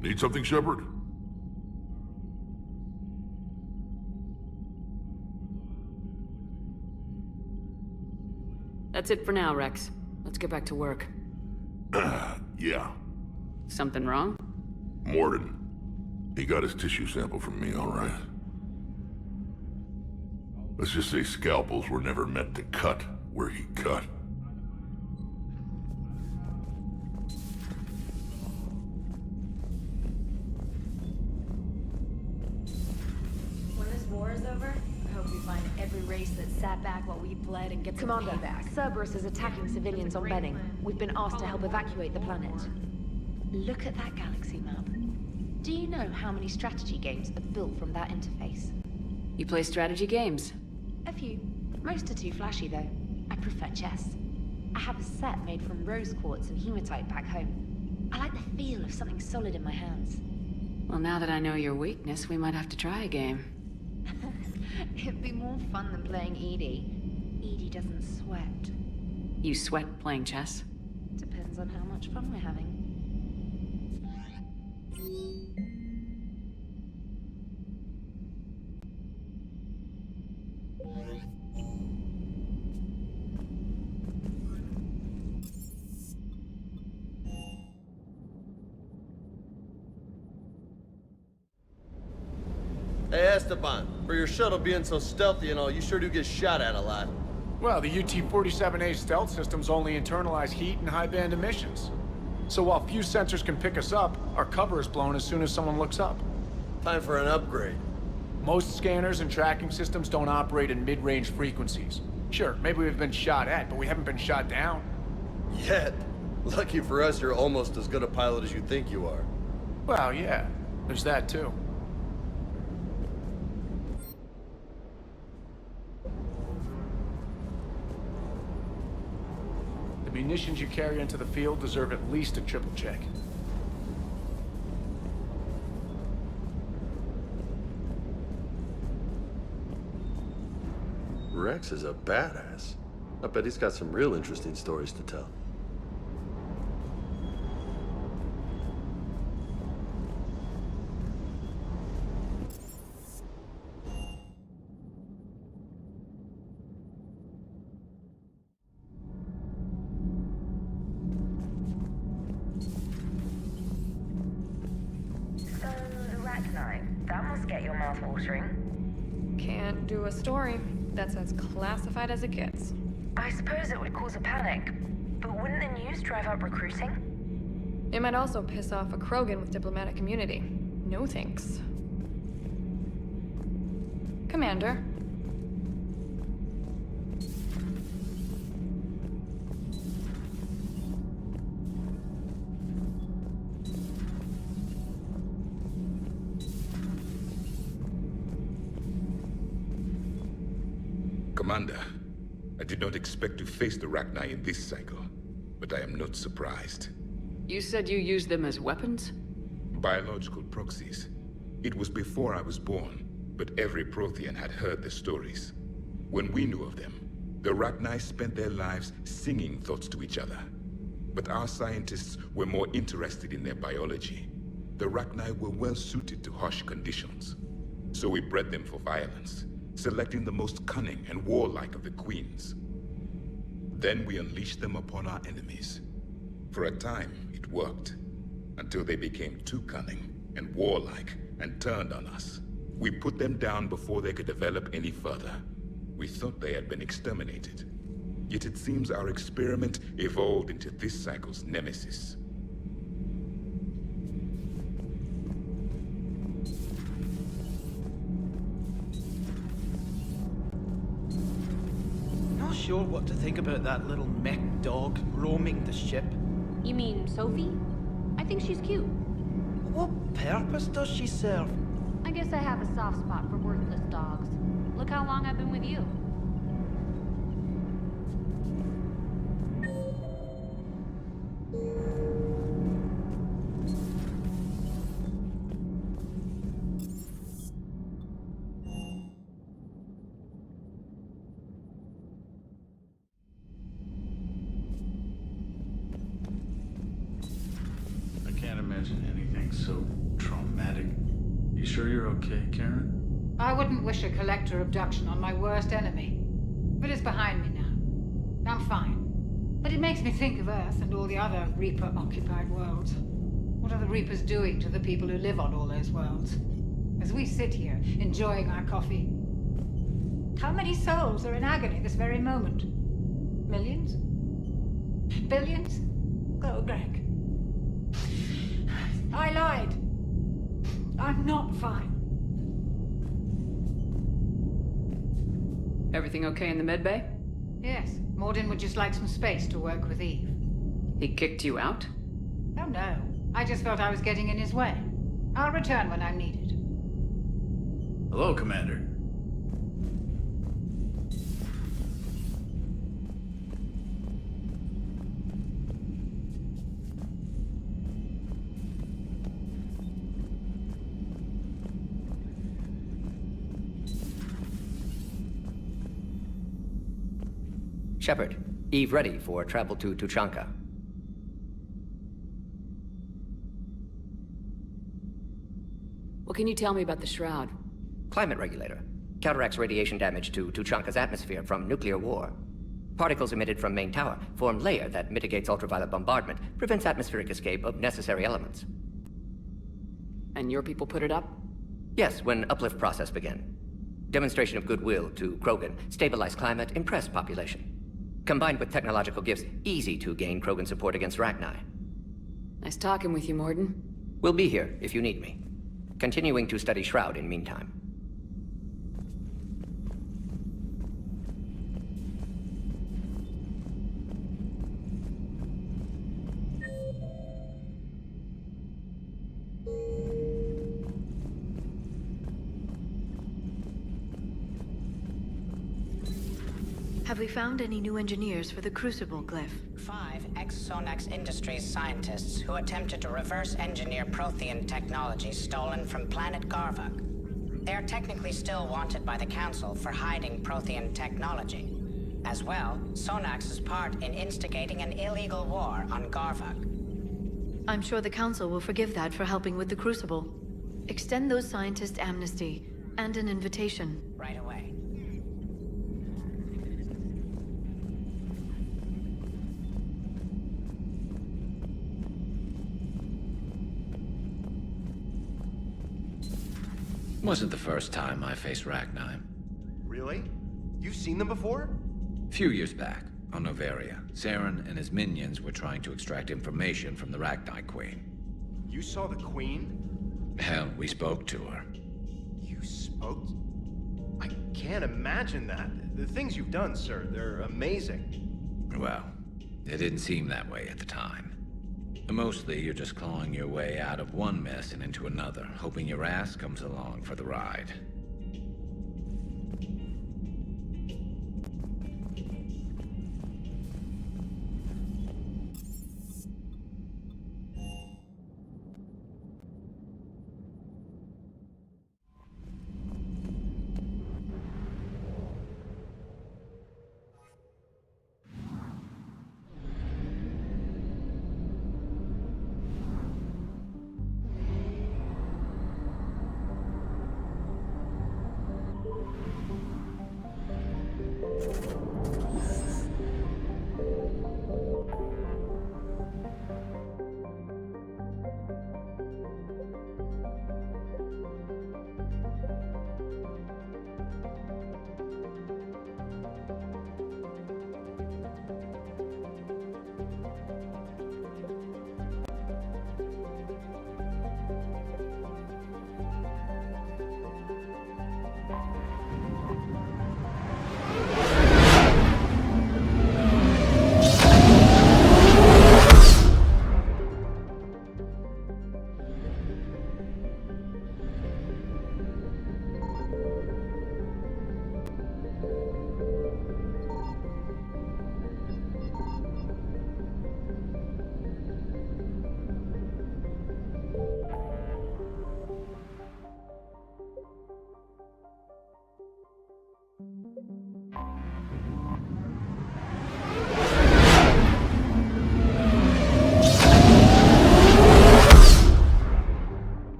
Need something, Shepard? That's it for now, Rex. Let's get back to work. Yeah. Something wrong? Morden. He got his tissue sample from me, all right. Let's just say scalpels were never meant to cut where he cut. When this war is over, I hope we find every race that sat back while we bled and get some Commander, payback. Cerberus is attacking civilians on Benning. We've been asked to help evacuate the planet. Look at that galaxy map. Do you know how many strategy games are built from that interface? You play strategy games? A few. Most are too flashy, though. I prefer chess. I have a set made from rose quartz and hematite back home. I like the feel of something solid in my hands. Well, now that I know your weakness, we might have to try a game. It'd be more fun than playing Edie. Edie doesn't sweat. You sweat playing chess? Depends on how much fun we're having. Hey Esteban, for your shuttle being so stealthy and all, you sure do get shot at a lot. Well, the UT-47A stealth systems only internalize heat and high-band emissions. So while few sensors can pick us up, our cover is blown as soon as someone looks up. Time for an upgrade. Most scanners and tracking systems don't operate in mid-range frequencies. Sure, maybe we've been shot at, but we haven't been shot down. Yet. Lucky for us, you're almost as good a pilot as you think you are. Well, yeah, there's that too. The munitions you carry into the field deserve at least a triple check. Rex is a badass. I bet he's got some real interesting stories to tell. That must get your mouth watering. Can't do a story. That's as classified as it gets. I suppose it would cause a panic, but wouldn't the news drive up recruiting? It might also piss off a Krogan with diplomatic immunity. No thanks. Commander. Commander, I did not expect to face the Rachni in this cycle, but I am not surprised. You said you used them as weapons? Biological proxies. It was before I was born, but every Prothean had heard the stories. When we knew of them, the Rachni spent their lives singing thoughts to each other. But our scientists were more interested in their biology. The Rachni were well suited to harsh conditions. So we bred them for violence, selecting the most cunning and warlike of the queens. Then we unleashed them upon our enemies. For a time, it worked, until they became too cunning and warlike and turned on us. We put them down before they could develop any further. We thought they had been exterminated. Yet it seems our experiment evolved into this cycle's nemesis. Not sure what to think about that little mech dog roaming the ship. You mean Sophie? I think she's cute. What purpose does she serve? I guess I have a soft spot for worthless dogs. Look how long I've been with you. I can't imagine anything everything so traumatic. You sure you're okay, Karen? I wouldn't wish a collector abduction on my worst enemy. But it's behind me now. I'm fine. But it makes me think of Earth and all the other Reaper-occupied worlds. What are the Reapers doing to the people who live on all those worlds? As we sit here, enjoying our coffee. How many souls are in agony this very moment? Millions? Billions? Oh, Greg. I lied. I'm not fine. Everything okay in the medbay? Yes, Morden would just like some space to work with Eve. He kicked you out? Oh no, I just felt I was getting in his way. I'll return when I'm needed. Hello, Commander. Shepard, Eve ready for travel to Tuchanka. What can you tell me about the Shroud? Climate regulator. Counteracts radiation damage to Tuchanka's atmosphere from nuclear war. Particles emitted from main tower form layer that mitigates ultraviolet bombardment, prevents atmospheric escape of necessary elements. And your people put it up? Yes, when uplift process began. Demonstration of goodwill to Krogan, stabilize climate, impress population. Combined with technological gifts, easy to gain Krogan support against Rachni. Nice talking with you, Morden. We'll be here if you need me. Continuing to study Shroud in meantime. Have we found any new engineers for the Crucible glyph? 5 ex-Sonax Industries scientists who attempted to reverse engineer Prothean technology stolen from planet Garvuk. They are technically still wanted by the Council for hiding Prothean technology. As well, Sonax's part in instigating an illegal war on Garvuk. I'm sure the Council will forgive that for helping with the Crucible. Extend those scientists amnesty and an invitation. Right away. Wasn't the first time I faced Rachni. Really? You've seen them before? Few years back, on Novaria, Saren and his minions were trying to extract information from the Rachni Queen. You saw the Queen? Hell, we spoke to her. You spoke? I can't imagine that. The things you've done, sir, they're amazing. Well, it didn't seem that way at the time. Mostly, you're just clawing your way out of one mess and into another, hoping your ass comes along for the ride.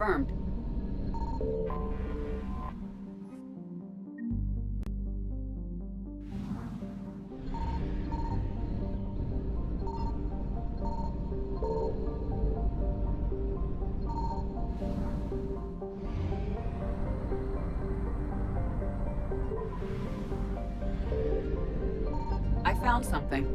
confirmed. I found something.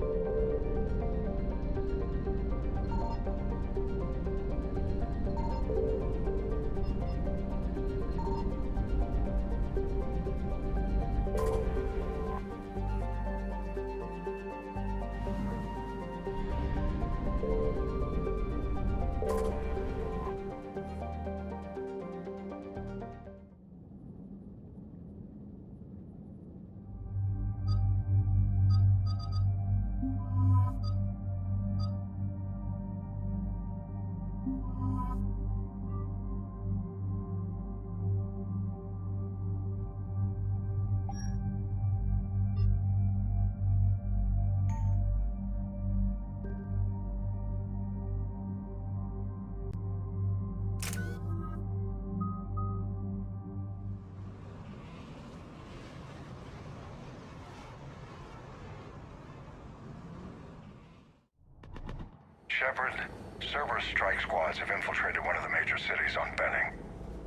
Shepard, Cerberus strike squads have infiltrated one of the major cities on Benning.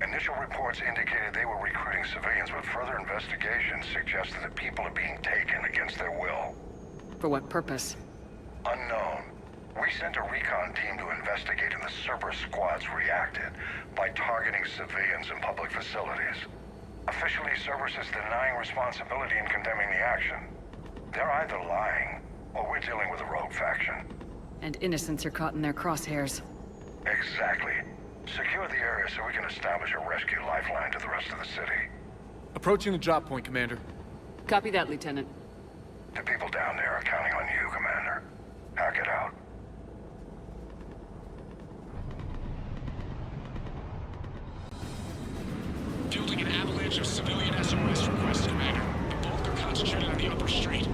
Initial reports indicated they were recruiting civilians, but further investigations suggested that people are being taken against their will. For what purpose? Unknown. We sent a recon team to investigate, and the Cerberus squads reacted by targeting civilians in public facilities. Officially, Cerberus is denying responsibility and condemning the action. They're either lying, or we're dealing with a rogue faction. And innocents are caught in their crosshairs. Exactly. Secure the area so we can establish a rescue lifeline to the rest of the city. Approaching the drop point, Commander. Copy that, Lieutenant. The people down there are counting on you, Commander. Hack it out. Fielding an avalanche of civilian SOS requests, Commander. The bulk are concentrated on the upper street.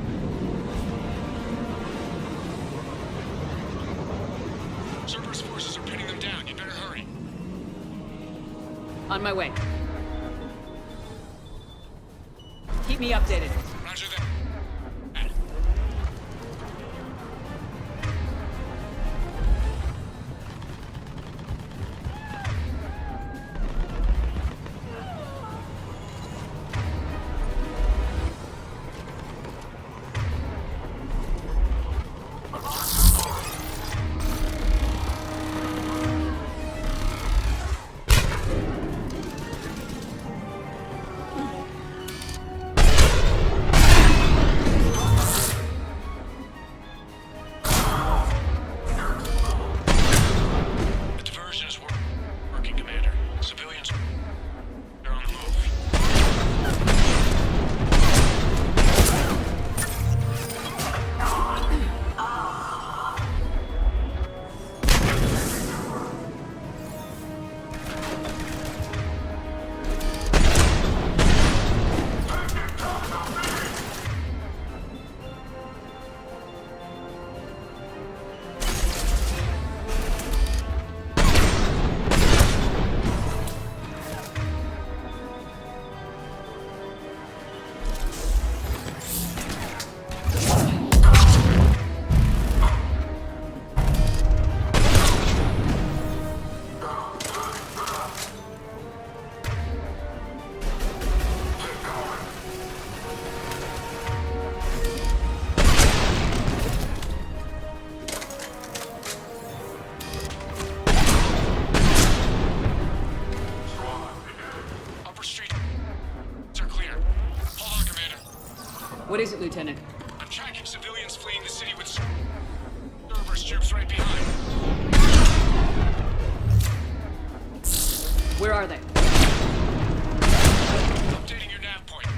Cerberus forces are pinning them down. You better hurry. On my way. Keep me updated. Roger that. What is it, Lieutenant? I'm tracking civilians fleeing the city with Cerberus troops right behind. Where are they? Updating your nav point.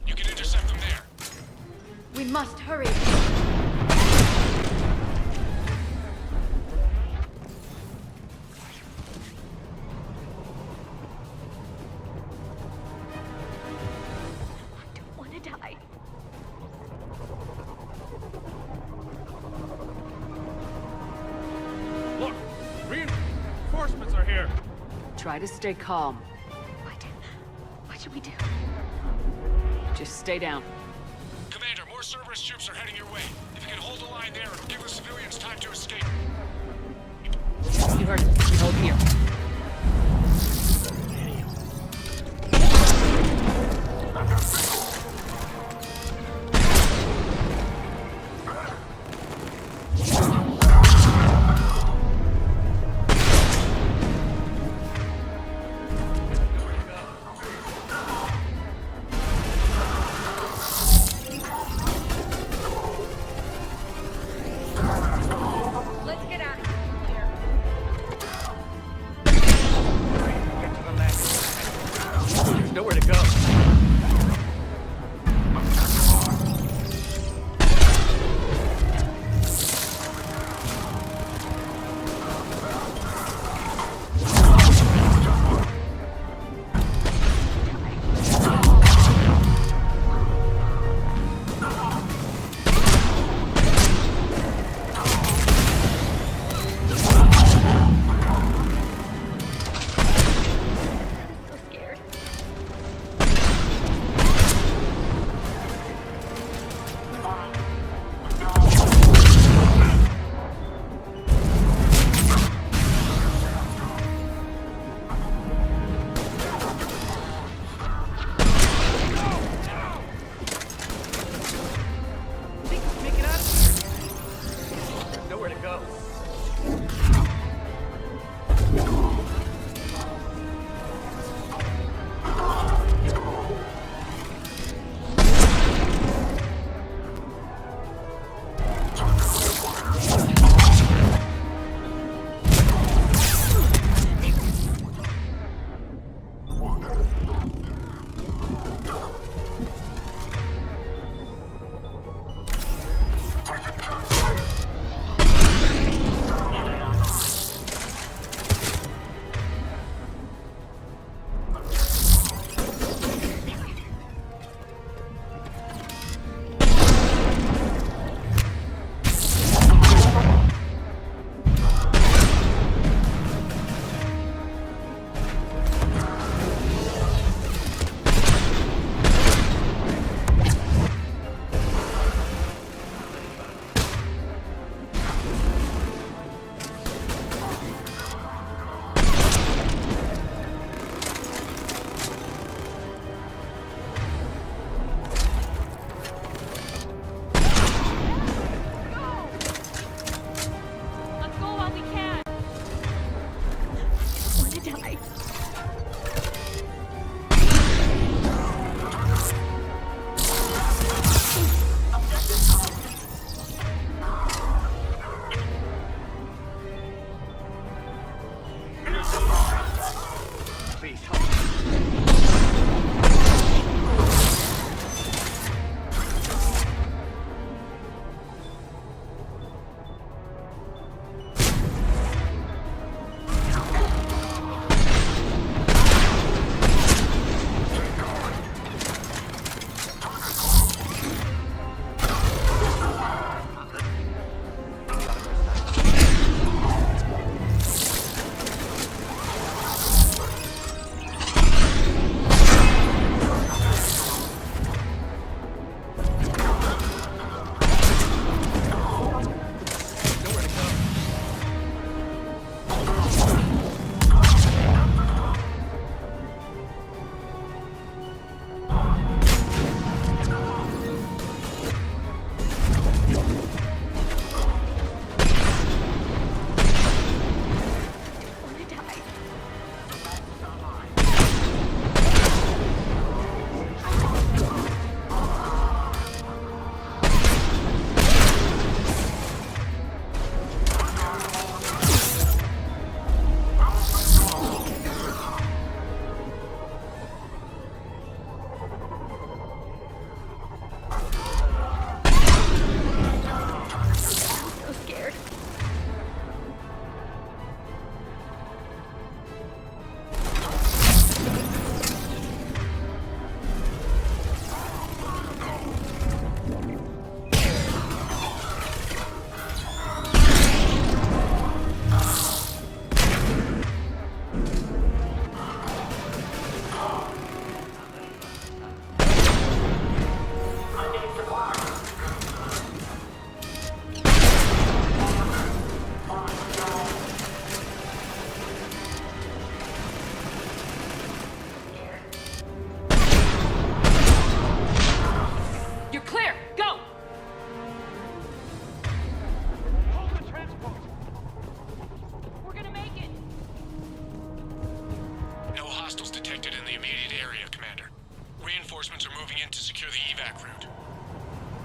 You can intercept them there. We must hurry. Look! Reinforcements are Try to stay calm. What should we do? Just stay down. Commander, more Cerberus troops are heading your way. If you can hold the line there, it'll give the civilians time to escape. You heard it. We hold here. Let's get out of here.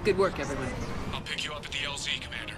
Good work, everyone. I'll pick you up at the LZ, Commander.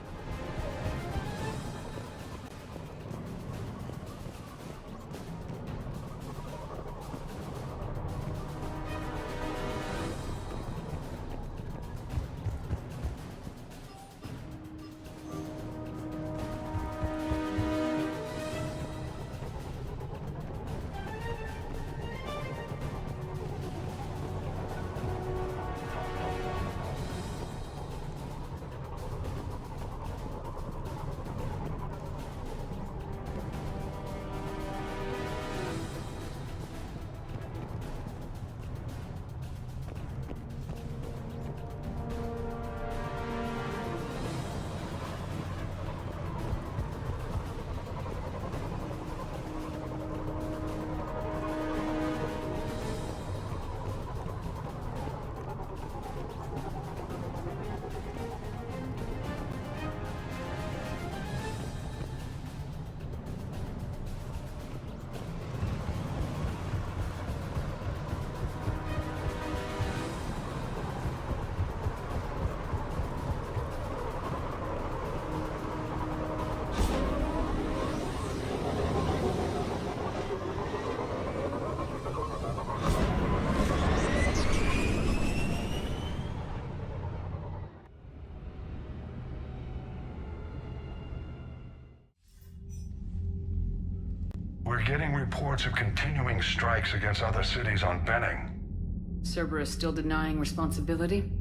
We're getting reports of continuing strikes against other cities on Benning. Cerberus still denying responsibility?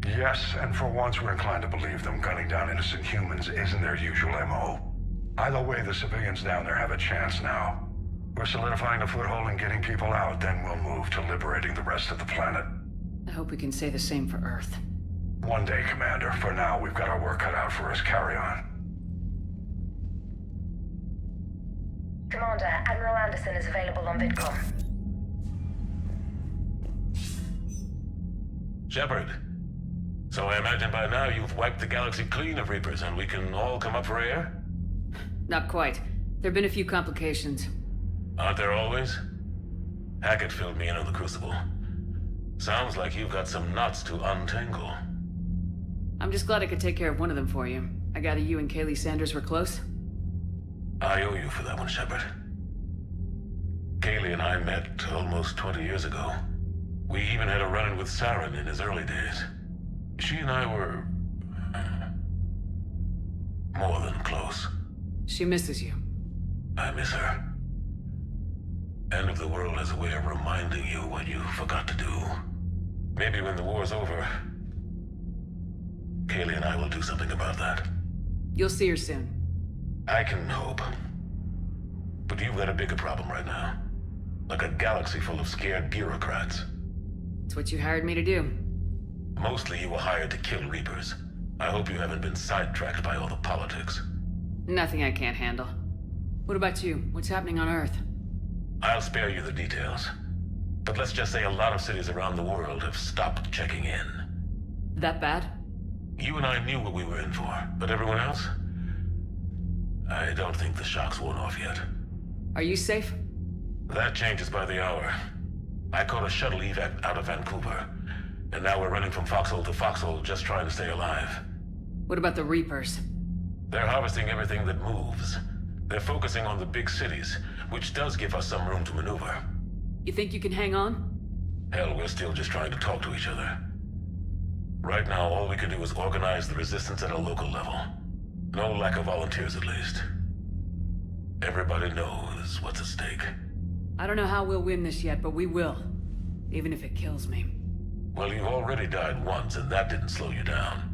Yes, and for once we're inclined to believe them. Gunning down innocent humans isn't their usual MO. Either way, the civilians down there have a chance now. We're solidifying a foothold and getting people out, then we'll move to liberating the rest of the planet. I hope we can say the same for Earth. One day, Commander. For now, we've got our work cut out for us. Carry on. Commander, Admiral Anderson is available on VidCom. Shepard. So I imagine by now you've wiped the galaxy clean of Reapers and we can all come up for air? Not quite. There have been a few complications. Aren't there always? Hackett filled me in on the Crucible. Sounds like you've got some knots to untangle. I'm just glad I could take care of one of them for you. I gather you and Kaylee Sanders were close? I owe you for that one, Shepard. Kaylee and I met almost 20 years ago. We even had a run-in with Saren in his early days. She and I were... more than close. She misses you. I miss her. End of the world has a way of reminding you what you forgot to do. Maybe when the war's over, Kaylee and I will do something about that. You'll see her soon. I can hope. But you've got a bigger problem right now. Like a galaxy full of scared bureaucrats. It's what you hired me to do. Mostly you were hired to kill Reapers. I hope you haven't been sidetracked by all the politics. Nothing I can't handle. What about you? What's happening on Earth? I'll spare you the details. But let's just say a lot of cities around the world have stopped checking in. That bad? You and I knew what we were in for, but everyone else? I don't think the shock's worn off yet. Are you safe? That changes by the hour. I caught a shuttle evac out of Vancouver, and now we're running from foxhole to foxhole just trying to stay alive. What about the Reapers? They're harvesting everything that moves. They're focusing on the big cities, which does give us some room to maneuver. You think you can hang on? Hell, we're still just trying to talk to each other. Right now, all we can do is organize the resistance at a local level. No lack of volunteers, at least. Everybody knows what's at stake. I don't know how we'll win this yet, but we will. Even if it kills me. Well, you've already died once, and that didn't slow you down.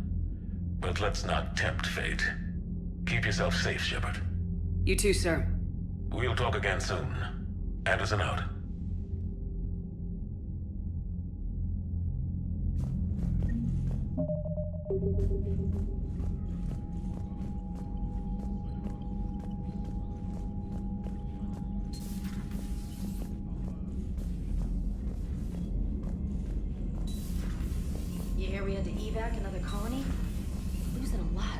But let's not tempt fate. Keep yourself safe, Shepard. You too, sir. We'll talk again soon. Anderson out. You hear we had to evac another colony? Losing a lot.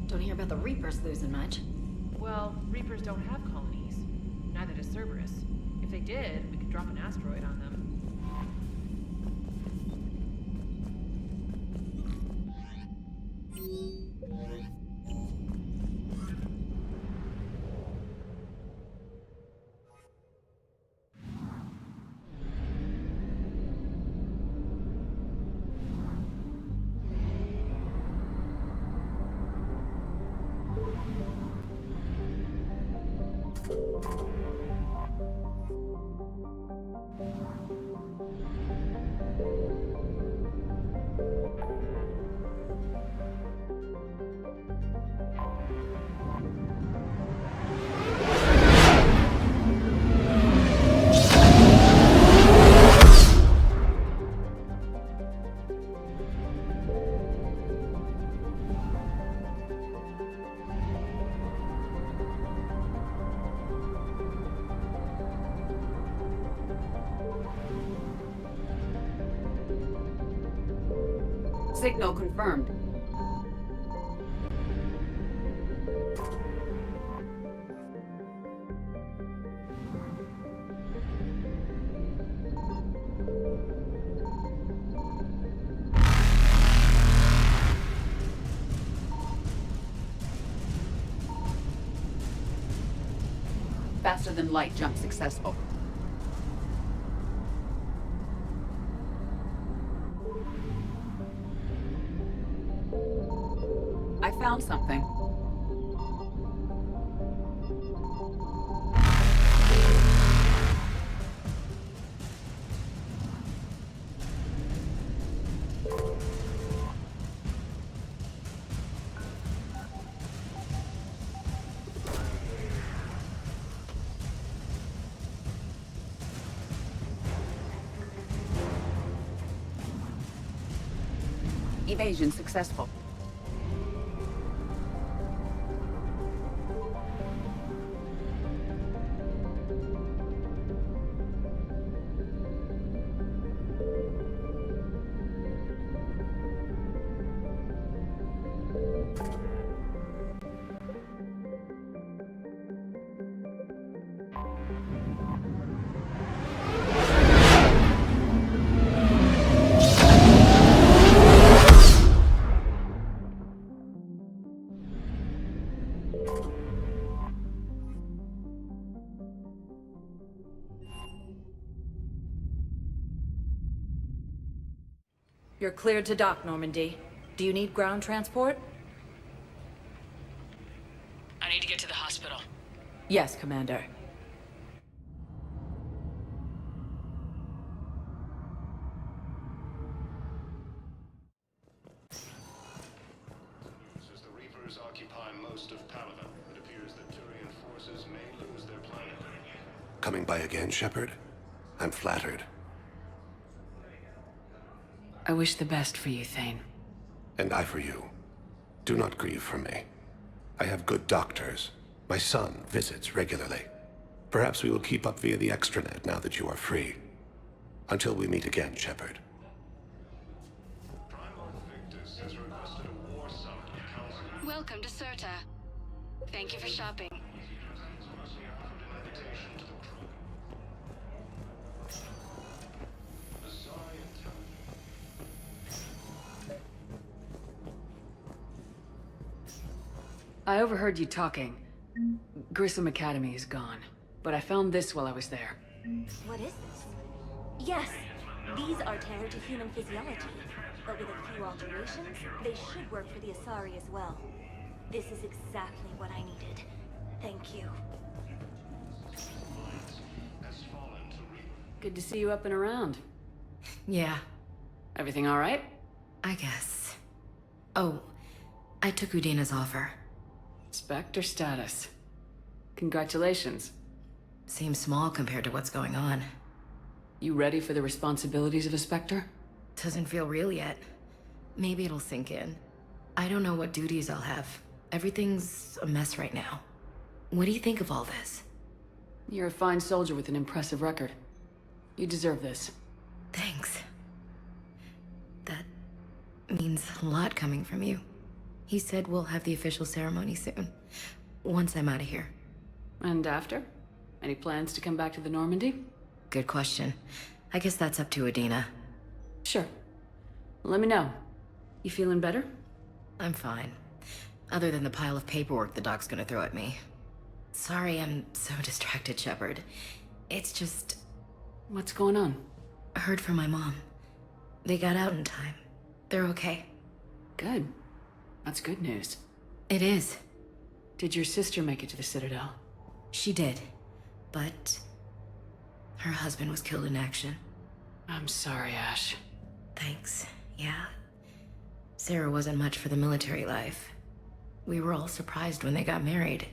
Don't hear about the Reapers losing much. Well, Reapers don't have colonies. Neither does Cerberus. If they did, we could drop an asteroid on them. Signal confirmed. Faster than light jump successful. I found something. Evasion successful. You're cleared to dock, Normandy. Do you need ground transport? I need to get to the hospital. Yes, Commander. As the Reapers occupy most of Palaven, it appears that Turian forces may lose their planet. Coming by again, Shepard? I'm flattered. I wish the best for you, Thane. And I for you. Do not grieve for me. I have good doctors. My son visits regularly. Perhaps we will keep up via the extranet now that you are free. Until we meet again, Shepard. Welcome to Serta. Thank you for shopping. I overheard you talking. Grissom Academy is gone, but I found this while I was there. What is this? Yes, these are tailored to human physiology, but with a few alterations, they should work for the Asari as well. This is exactly what I needed. Thank you. Good to see you up and around. Yeah. Everything all right? I guess. Oh, I took Udina's offer. Spectre status. Congratulations. Seems small compared to what's going on. You ready for the responsibilities of a Spectre? Doesn't feel real yet. Maybe it'll sink in. I don't know what duties I'll have. Everything's a mess right now. What do you think of all this? You're a fine soldier with an impressive record. You deserve this. Thanks. That means a lot coming from you. He said we'll have the official ceremony soon. Once I'm out of here. And after? Any plans to come back to the Normandy? Good question. I guess that's up to Udina. Sure. Let me know. You feeling better? I'm fine. Other than the pile of paperwork the doc's gonna throw at me. Sorry I'm so distracted, Shepard. It's just... What's going on? I heard from my mom. They got out in time. They're okay. Good. That's good news. It is. Did your sister make it to the Citadel? She did. But... her husband was killed in action. I'm sorry, Ash. Thanks. Yeah. Sarah wasn't much for the military life. We were all surprised when they got married.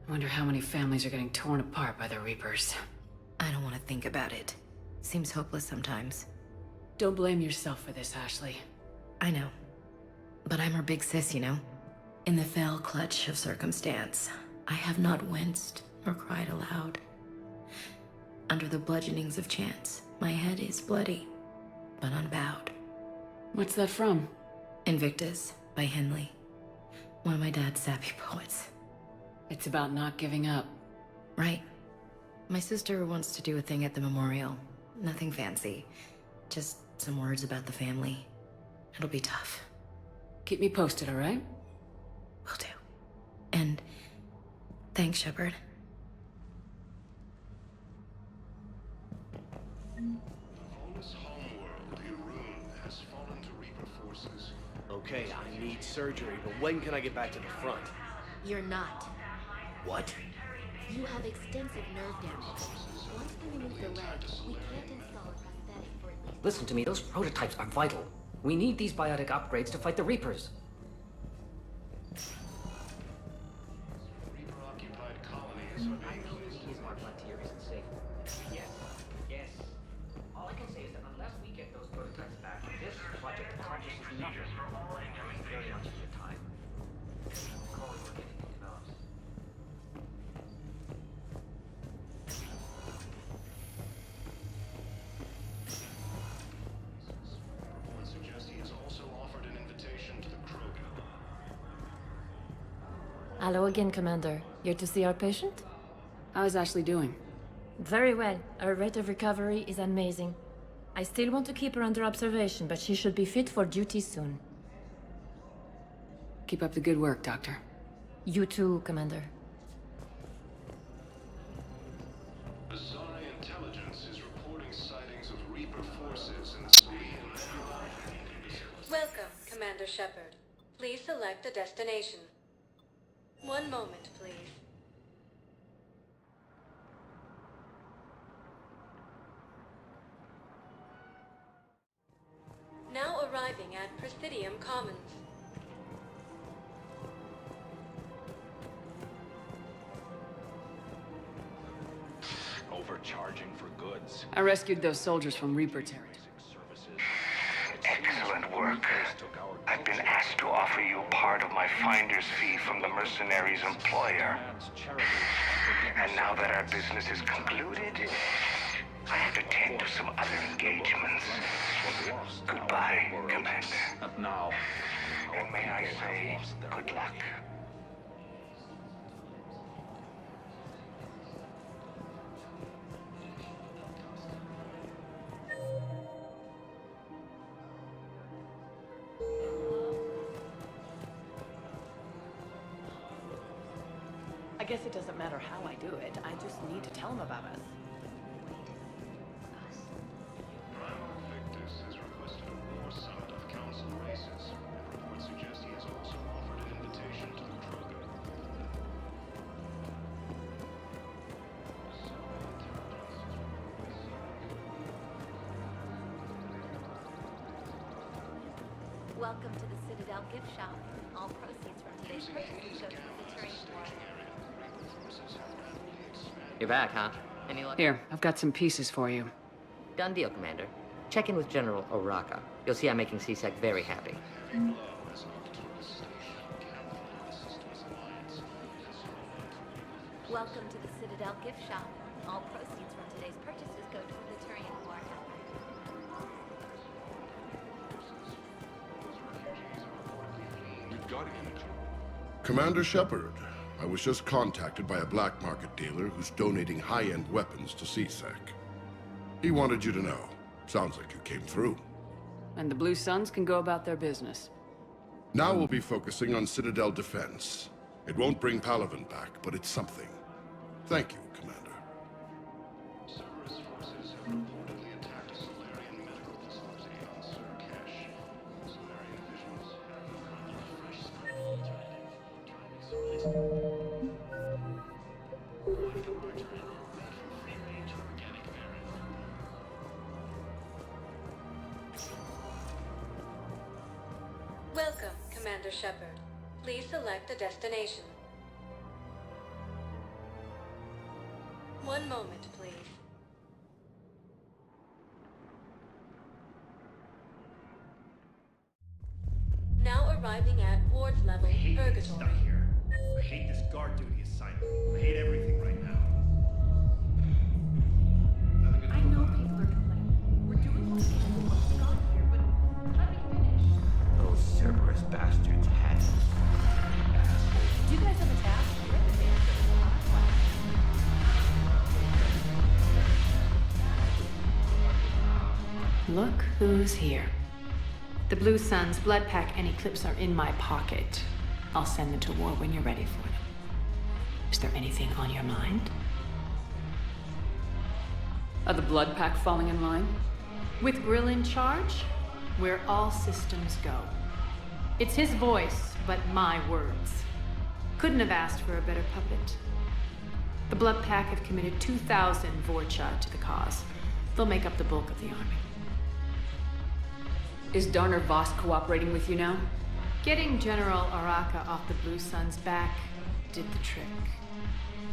I wonder how many families are getting torn apart by the Reapers. I don't want to think about it. Seems hopeless sometimes. Don't blame yourself for this, Ashley. I know. But I'm her big sis, you know? In the fell clutch of circumstance, I have not winced or cried aloud. Under the bludgeonings of chance, my head is bloody, but unbowed. What's that from? Invictus by Henley. One of my dad's sappy poets. It's about not giving up. Right. My sister wants to do a thing at the memorial. Nothing fancy. Just some words about the family. It'll be tough. Keep me posted, all right? Will do. And thanks, Shepard. Okay, I need surgery, but when can I get back to the front? You're not. What? You have extensive nerve damage. Once they remove the leg, we can't install a prosthetic for at least... Listen to me, those prototypes are vital. We need these biotic upgrades to fight the Reapers. Reaper-occupied colonies are being These Mark Frontier isn't safe. Yes, yes. All I can say is that unless we get those prototypes back, this project accomplishes nothing. Thank you very much for your time. Call it when anything develops. Reports suggest he has also offered an invitation to the Krogan. Hello again, Commander. Here to see our patient? How's Ashley doing? Very well. Her rate of recovery is amazing. I still want to keep her under observation, but she should be fit for duty soon. Keep up the good work, Doctor. You too, Commander. Bizarre intelligence is reporting sightings of Reaper forces in the Cerean Nebula. Welcome, Commander Shepard. Please select a destination. One moment, please. Now arriving at Presidium Commons. Overcharging for goods. I rescued those soldiers from Reaper territory. Excellent work. I've been asked to offer you part of my finder's fee from the mercenary's employer. And now that our business is concluded, I have to tend to some other engagements. Goodbye, Commander. Now. And may I say, good luck. I guess it doesn't matter how I do it. I just need to tell him about us. Victus has requested a war summit of council races. Reports suggest he has also offered an invitation to the Krogan. Welcome to the Citadel gift shop. All proceeds from today's purchase go to the Turian War. You're back, huh? Any luck? Here, I've got some pieces for you. Done deal, Commander. Check in with General Oraka. You'll see I'm making C-Sec very happy. Welcome to the Citadel gift shop. All proceeds from today's purchases go to the Turian War. Commander Shepard, I was just contacted by a black market dealer who's donating high-end weapons to C-Sec. He wanted you to know. Sounds like you came through. And the Blue Suns can go about their business. Now we'll be focusing on Citadel defense. It won't bring Palaven back, but it's something. Thank you, Commander. Cerberus forces have reportedly attacked a Solarian medical facility on Cerberus. Solarian visuals have confirmed a fresh spread of Welcome, Commander Shepard. Please select a destination. One moment, please. Now arriving at Ward's level, Purgatory. Here. I hate this guard duty assignment. I hate everything right now. I know people are complaining. We're doing what we can to put Scott here, but let me finish. Those Cerberus bastards had it. Do you guys have a task? Look who's here. The Blue Suns, Blood Pack, and Eclipse are in my pocket. I'll send them to war when you're ready for them. Is there anything on your mind? Are the Blood Pack falling in line? With Grill in charge, where all systems go. It's his voice, but my words. Couldn't have asked for a better puppet. The Blood Pack have committed 2,000 Vorcha to the cause. They'll make up the bulk of the army. Is Darner Voss cooperating with you now? Getting General Araka off the Blue Sun's back did the trick.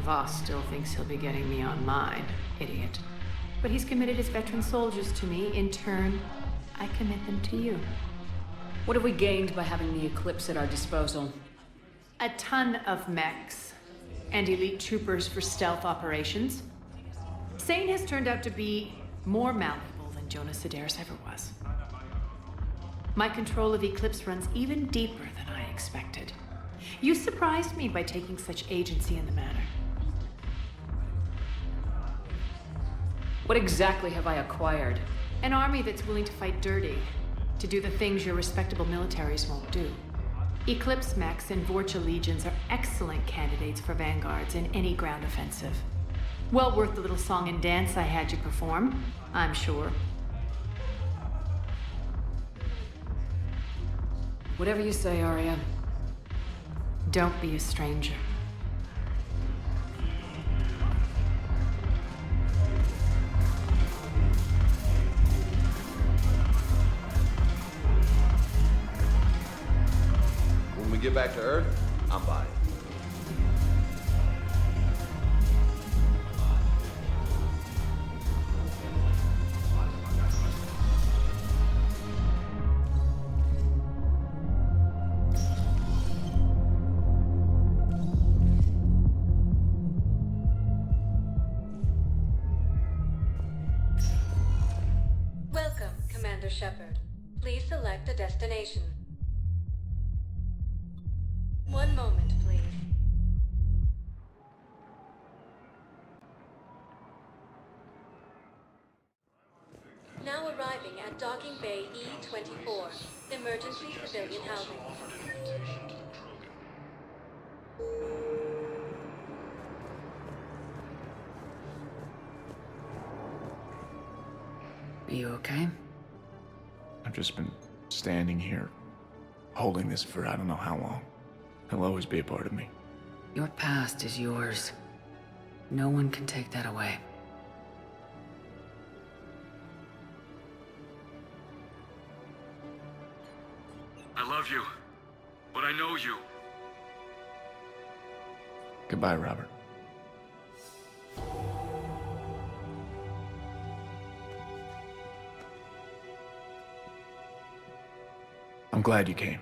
Voss still thinks he'll be getting me on mine, idiot. But he's committed his veteran soldiers to me. In turn, I commit them to you. What have we gained by having the Eclipse at our disposal? A ton of mechs and elite troopers for stealth operations. Sane has turned out to be more malleable than Jonas Sedaris ever was. My control of Eclipse runs even deeper than I expected. You surprised me by taking such agency in the matter. What exactly have I acquired? An army that's willing to fight dirty, to do the things your respectable militaries won't do. Eclipse mechs and Vorcha legions are excellent candidates for vanguards in any ground offensive. Well worth the little song and dance I had you perform, I'm sure. Whatever you say, Arya. Don't be a stranger. When we get back to Earth, I'm buying. Welcome, Commander Shepard. Please select a destination. One moment, please. Now arriving at Docking Bay E-24, emergency civilian housing. Are you okay? I've just been standing here, holding this for I don't know how long. It'll always be a part of me. Your past is yours. No one can take that away. I love you, but I know you. Goodbye, Robert. I'm glad you came.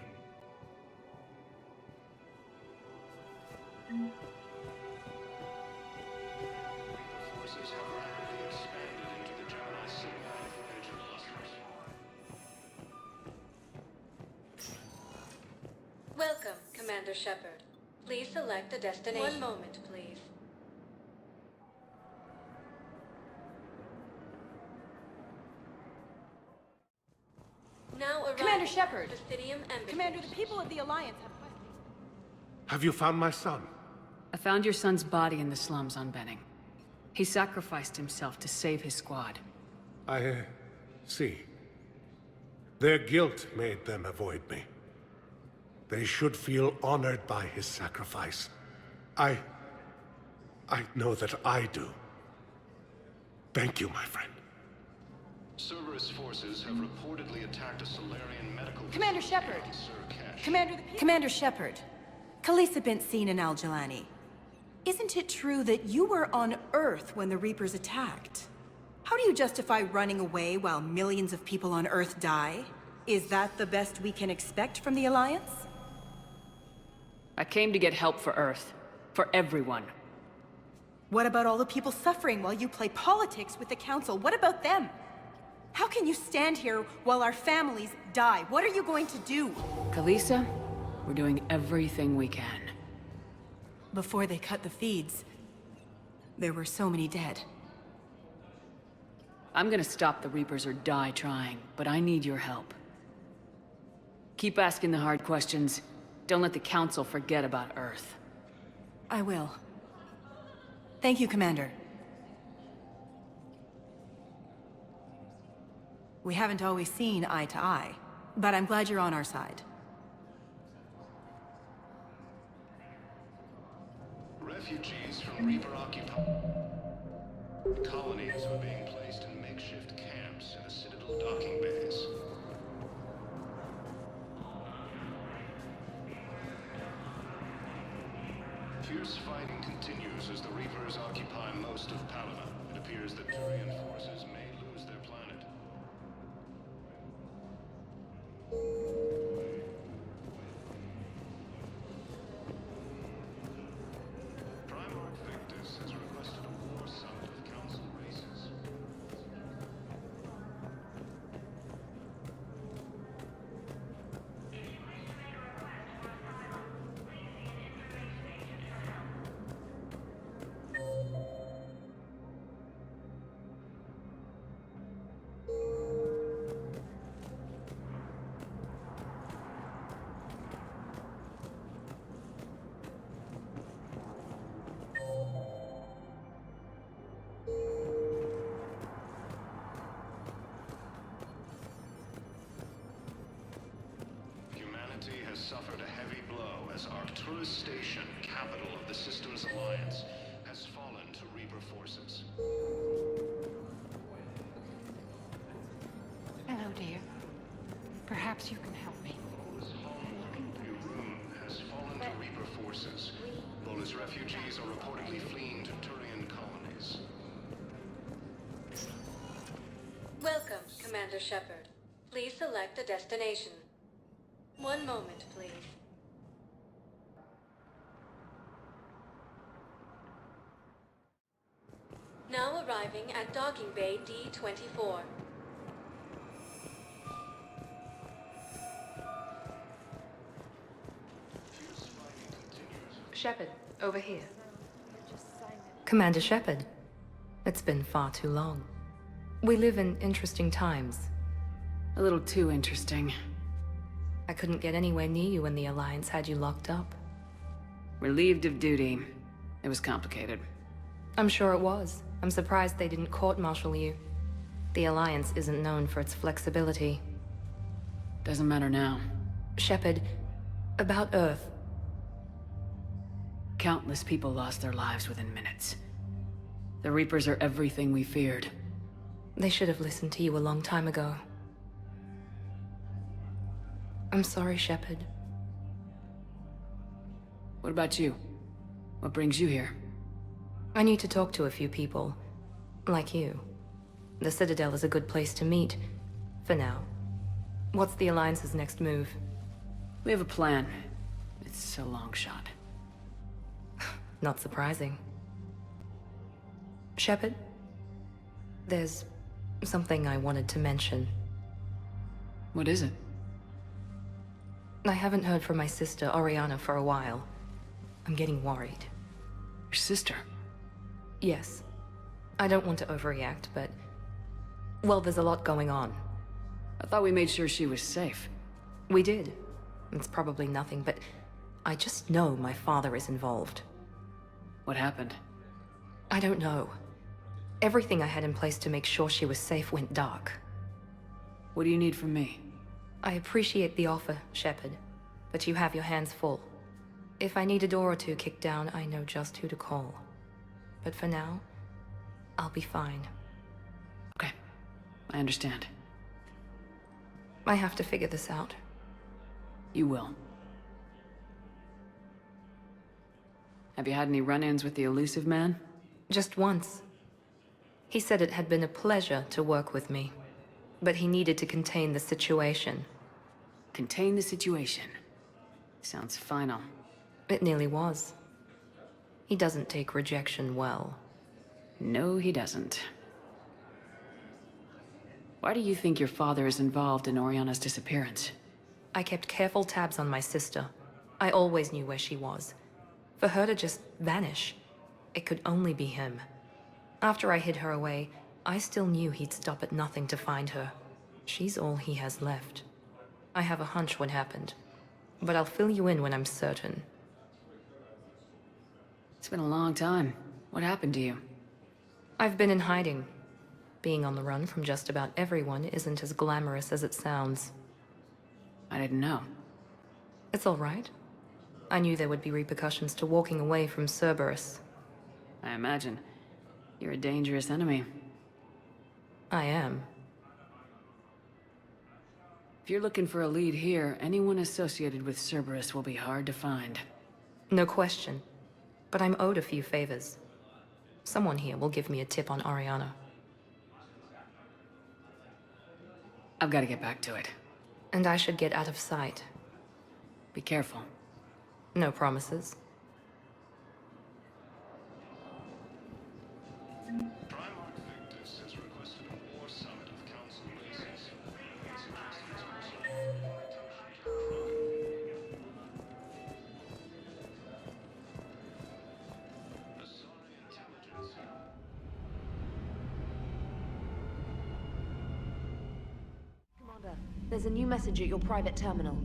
Forces have rapidly expanded into the Gemini C9 Voyager clusters. Welcome, Commander Shepard. Please select a destination. One moment, please. Now arriving Commander Shepard. at the Physidium Embassy. Commander, the people of the Alliance have... Have you found my son? I found your son's body in the slums on Benning. He sacrificed himself to save his squad. I see. Their guilt made them avoid me. They should feel honored by his sacrifice. I know that I do. Thank you, my friend. Cerberus forces have reportedly attacked a Solarian medical Commander facility Shepard. on Cercash. Commander, Commander Shepard, Khaleesa bint Seen and Al-Jalani. Isn't it true that you were on Earth when the Reapers attacked? How do you justify running away while millions of people on Earth die? Is that the best we can expect from the Alliance? I came to get help for Earth. For everyone. What about all the people suffering while you play politics with the Council? What about them? How can you stand here while our families die? What are you going to do? Khaleesa, we're doing everything we can. Before they cut the feeds, there were so many dead. I'm gonna stop the Reapers or die trying, but I need your help. Keep asking the hard questions. Don't let the Council forget about Earth. I will. Thank you, Commander. We haven't always seen eye to eye, but I'm glad you're on our side. Refugees from Reaper-occupied colonies were being placed in makeshift camps in the Citadel docking bays. Fierce fighting continues as the Reapers occupy most of Palana. It appears that Turian forces may lose their planet. Primarch Victus has requested a war summit of Council races. Humanity has suffered a heavy blow as Arcturus Station, capital of the Systems Alliance, has fallen to Reaper forces. Hello, dear. Perhaps you can help me. Irun has fallen to Reaper forces. Bolus refugees are reportedly fleeing to Turian colonies. Welcome, Commander Shepard. Please select a destination. One moment, please. Now arriving at Docking Bay D-24. Shepard, over here. Commander Shepard, it's been far too long. We live in interesting times. A little too interesting. I couldn't get anywhere near you when the Alliance had you locked up. Relieved of duty. It was complicated. I'm sure it was. I'm surprised they didn't court-martial you. The Alliance isn't known for its flexibility. Doesn't matter now. Shepard, about Earth. Countless people lost their lives within minutes. The Reapers are everything we feared. They should have listened to you a long time ago. I'm sorry, Shepard. What about you? What brings you here? I need to talk to a few people. Like you. The Citadel is a good place to meet. For now. What's the Alliance's next move? We have a plan. It's a long shot. Not surprising. Shepard? There's something I wanted to mention. What is it? I haven't heard from my sister, Oriana, for a while. I'm getting worried. Your sister? Yes. I don't want to overreact, but... well, there's a lot going on. I thought we made sure she was safe. We did. It's probably nothing, but I just know my father is involved. What happened? I don't know. Everything I had in place to make sure she was safe went dark. What do you need from me? I appreciate the offer, Shepard, but you have your hands full. If I need a door or two kicked down, I know just who to call. But for now, I'll be fine. Okay, I understand. I have to figure this out. You will. Have you had any run-ins with the elusive man? Just once. He said it had been a pleasure to work with me, but he needed to contain the situation. Contain the situation. Sounds final. It nearly was. He doesn't take rejection well. No, he doesn't. Why do you think your father is involved in Oriana's disappearance? I kept careful tabs on my sister. I always knew where she was. For her to just vanish, it could only be him. After I hid her away, I still knew he'd stop at nothing to find her. She's all he has left. I have a hunch what happened, but I'll fill you in when I'm certain. It's been a long time. What happened to you? I've been in hiding. Being on the run from just about everyone isn't as glamorous as it sounds. I didn't know. It's all right. I knew there would be repercussions to walking away from Cerberus. I imagine. You're a dangerous enemy. I am. If you're looking for a lead here, anyone associated with Cerberus will be hard to find. No question. But I'm owed a few favors. Someone here will give me a tip on Oriana. I've got to get back to it. And I should get out of sight. Be careful. No promises. There's a new message at your private terminal.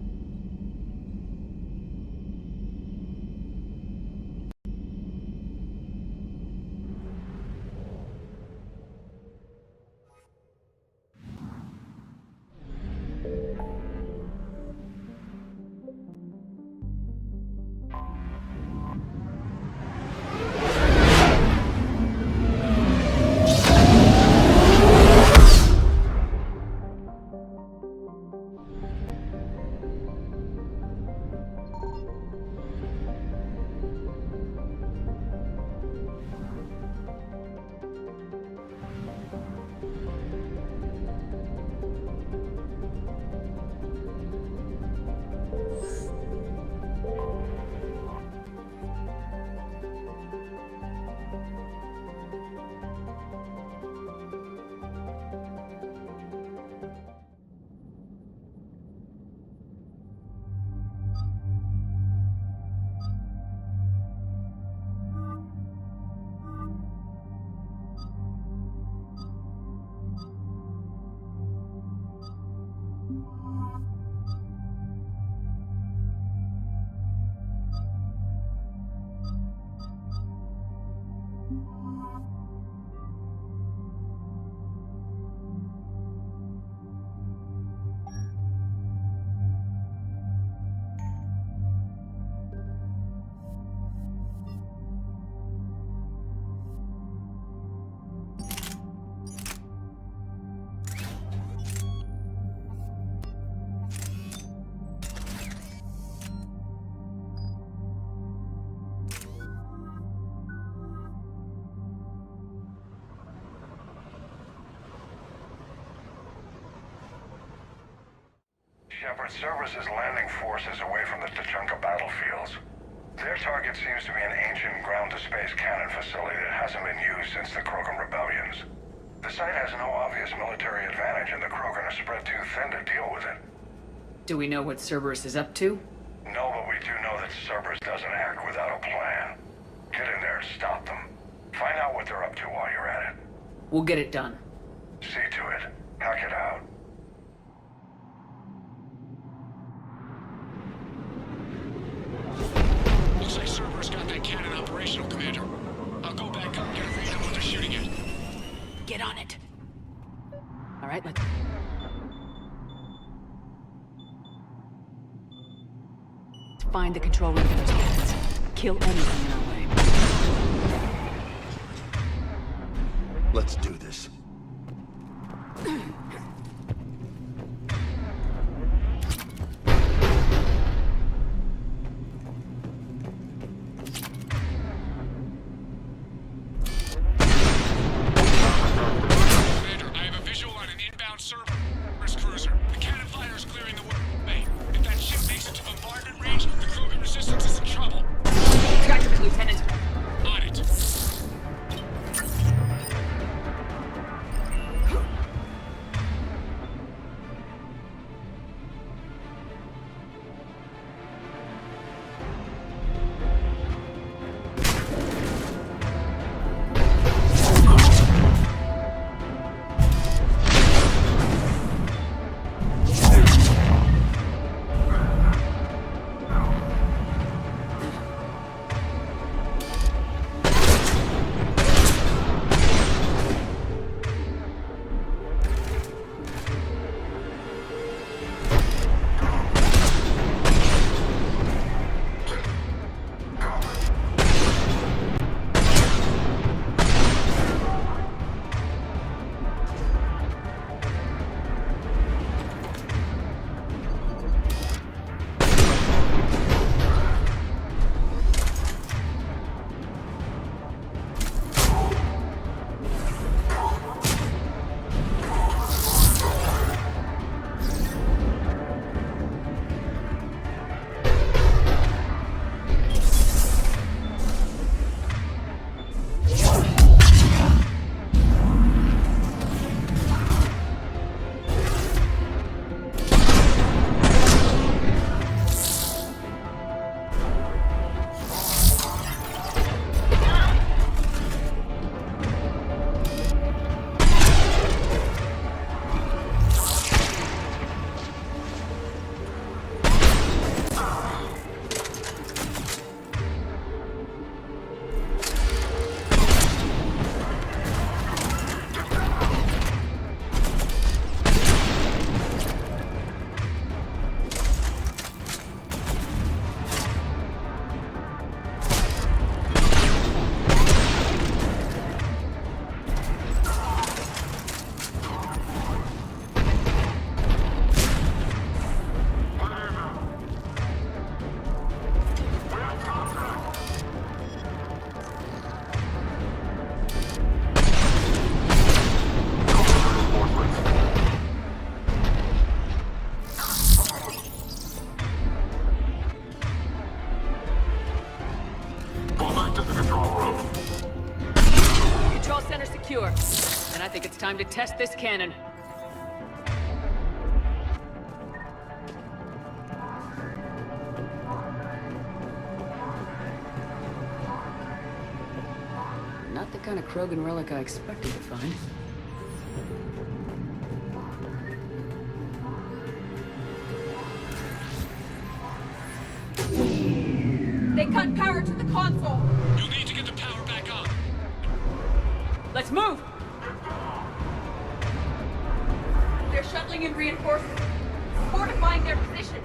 Shepard, Cerberus is landing forces away from the Tuchanka battlefields. Their target seems to be an ancient ground-to-space cannon facility that hasn't been used since the Krogan rebellions. The site has no obvious military advantage, and the Krogan are spread too thin to deal with it. Do we know what Cerberus is up to? No, but we do know that Cerberus doesn't act without a plan. Get in there and stop them. Find out what they're up to while you're at it. We'll get it done. See to it. Hack it out. All right, let's... Find the control room for those cannons. Kill anything in our way. Let's do this. Commander, I have a visual on an inbound Cerberus cruiser. The cannon fire is clearing the way. If that ship makes it to bombardment range, the Krogan resistance is in trouble. Got you, Lieutenant. On it. secure. And I think it's time to test this cannon. Not the kind of Krogan relic I expected to find. They cut power to the console! You'll need to get the power back on. Let's move! They're shuttling in reinforcements, fortifying their position.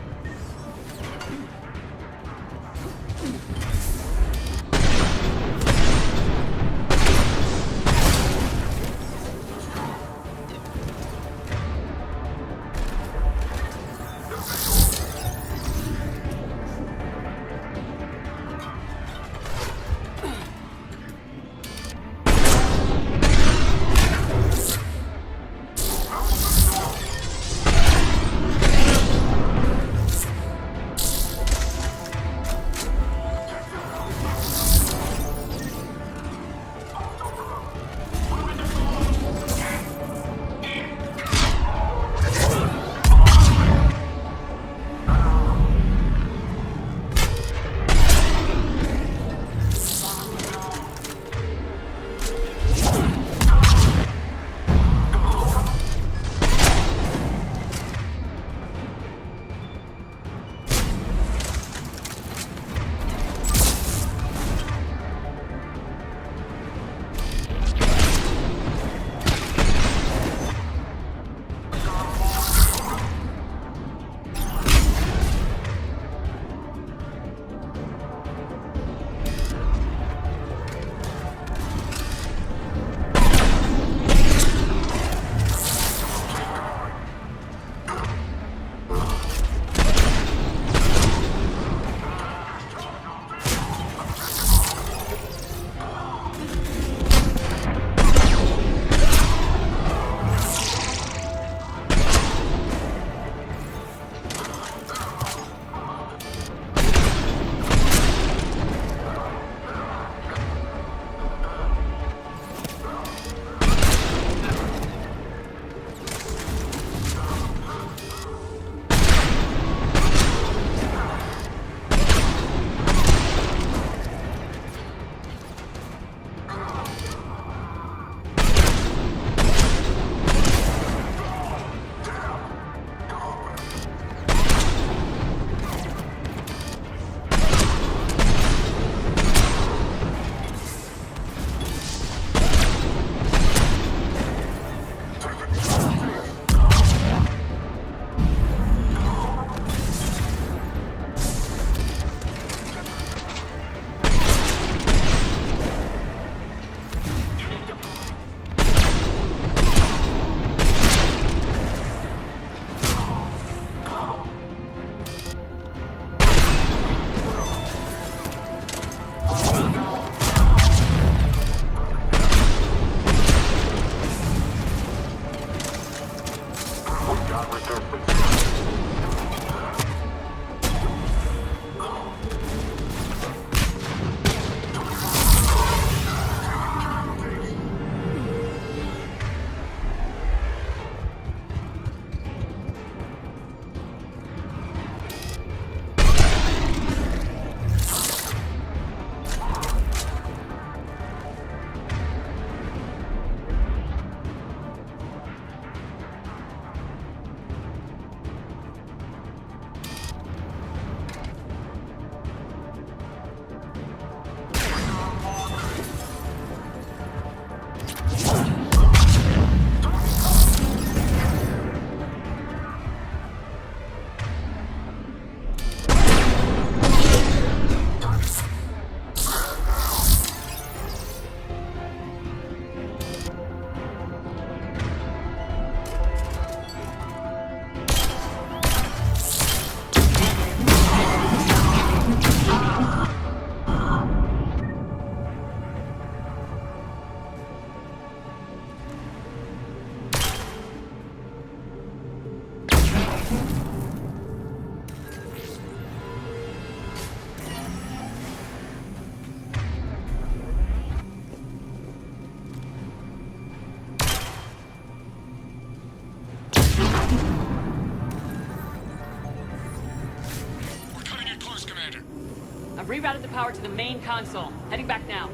I've rerouted the power to the main console. Heading back now.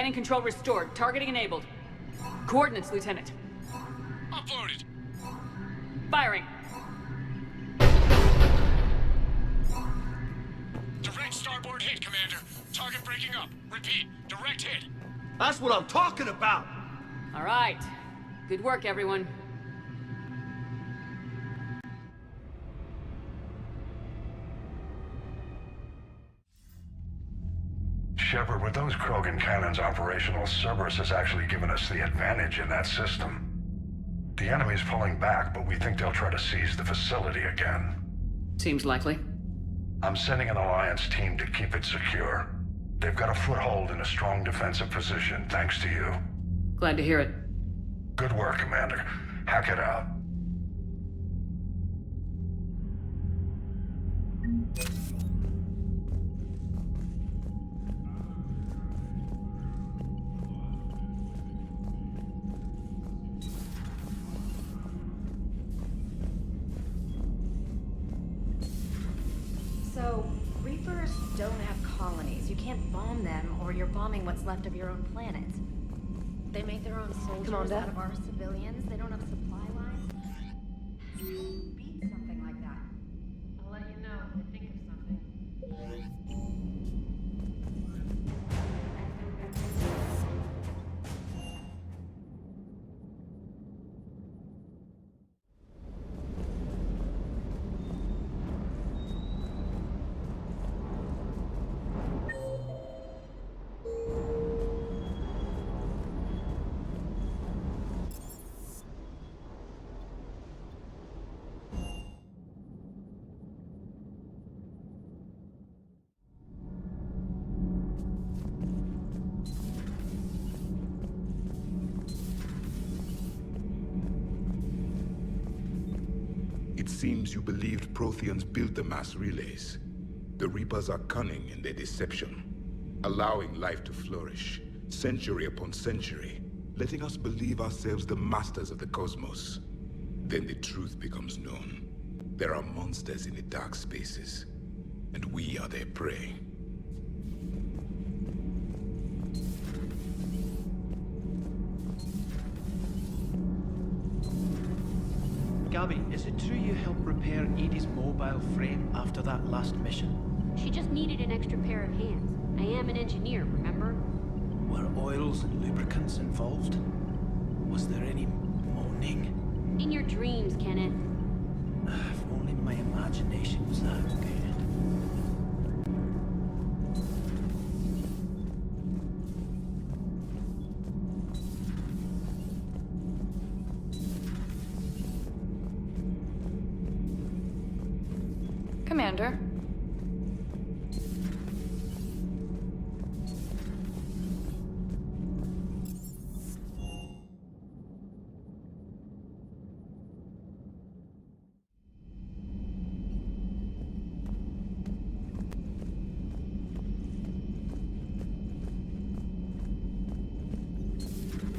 Scanning control restored. Targeting enabled. Coordinates, Lieutenant. Uploaded. Firing. Direct starboard hit, Commander. Target breaking up. Repeat, direct hit. That's what I'm talking about! All right. Good work, everyone. Shepard, with those Krogan cannons operational, Cerberus has actually given us the advantage in that system. The enemy's pulling back, but we think they'll try to seize the facility again. Seems likely. I'm sending an Alliance team to keep it secure. They've got a foothold in a strong defensive position, thanks to you. Glad to hear it. Good work, Commander. Hack it out. So, Reapers don't have colonies. You can't bomb them, or you're bombing what's left of your own planet. They make their own soldiers out of our civilians. They don't have supply lines. Beat something like that. I'll let you know if I think of something. It seems you believed Protheans built the mass relays. The Reapers are cunning in their deception, allowing life to flourish, century upon century, letting us believe ourselves the masters of the cosmos. Then the truth becomes known. There are monsters in the dark spaces, and we are their prey. Gabby, is it true you helped repair Edie's mobile frame after that last mission? She just needed an extra pair of hands. I am an engineer, remember? Were oils and lubricants involved? Was there any moaning? In your dreams, Kenneth. If only my imagination was that good. Commander.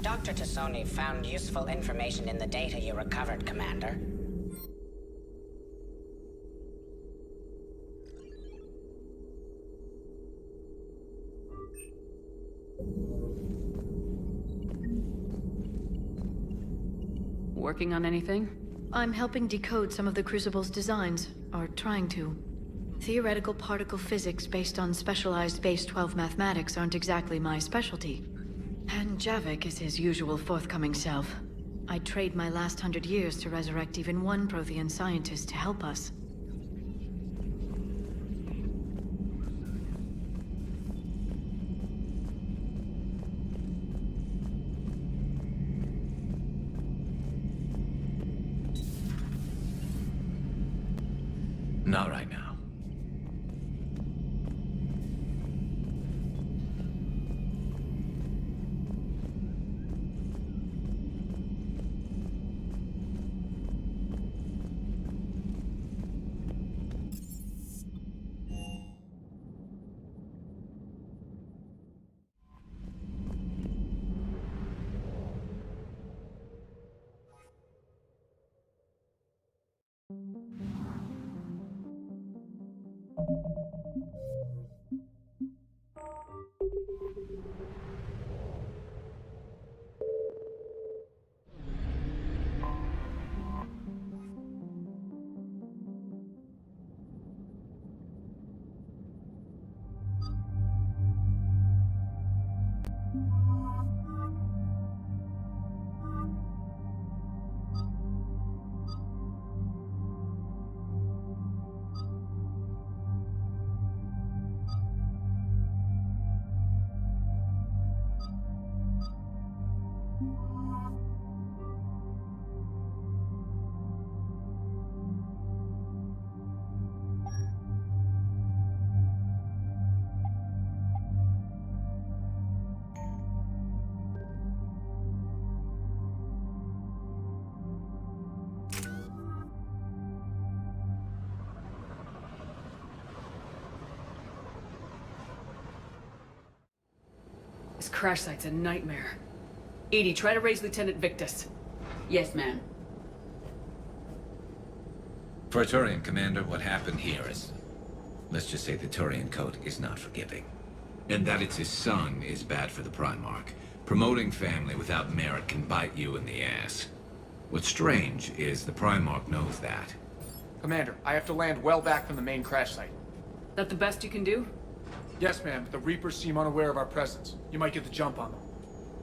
Dr. Tassoni found useful information in the data you recovered, Commander. Working on anything? I'm helping decode some of the Crucible's designs, or trying to. Theoretical particle physics based on specialized Base 12 mathematics aren't exactly my specialty. And Javik is his usual forthcoming self. I'd trade my last 100 years to resurrect even one Prothean scientist to help us. Not right now. This crash site's a nightmare. Edie, try to raise Lieutenant Victus. Yes, ma'am. For a Turian commander, what happened here is... let's just say the Turian code is not forgiving. And that it's his son is bad for the Primarch. Promoting family without merit can bite you in the ass. What's strange is the Primarch knows that. Commander, I have to land well back from the main crash site. That the best you can do? Yes, ma'am, but the Reapers seem unaware of our presence. You might get the jump on them.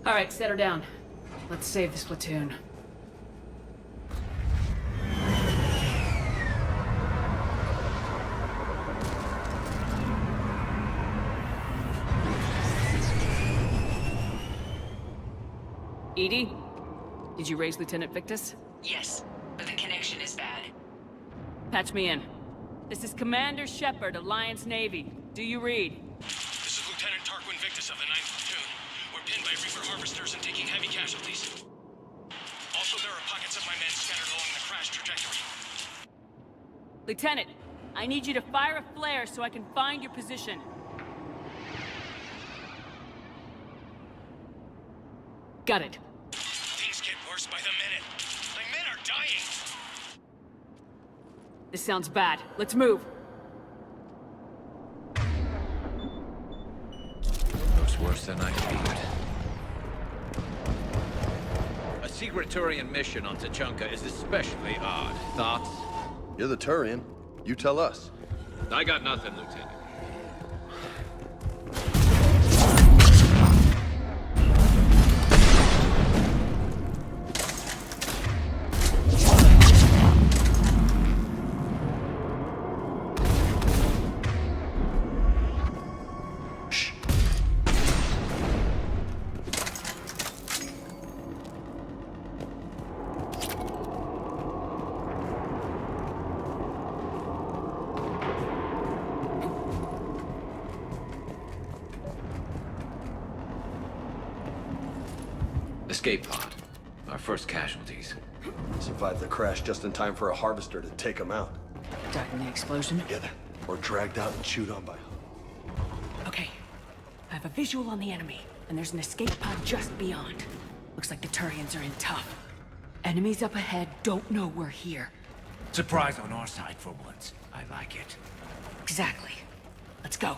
All right, set her down. Let's save this platoon. Edie? Did you raise Lieutenant Victus? Yes, but the connection is bad. Patch me in. This is Commander Shepard, Alliance Navy. Do you read? This is Lieutenant Tarquin Victus of the 9th Platoon. We're pinned by Reaper harvesters and taking heavy casualties. Also, there are pockets of my men scattered along the crash trajectory. Lieutenant, I need you to fire a flare so I can find your position. Got it. Things get worse by the minute. My men are dying! This sounds bad. Let's move. Looks worse than I feared. A secret Turian mission on Tuchanka is especially odd. Thoughts? You're the Turian. You tell us. I got nothing, Lieutenant. Escape pod. Our first casualties. Survived the crash just in time for a harvester to take them out. Died in the explosion? Together. Or dragged out and chewed on by... Okay. I have a visual on the enemy, and there's an escape pod just beyond. Looks like the Turians are in tough. Enemies up ahead don't know we're here. Surprise on our side for once. I like it. Exactly. Let's go.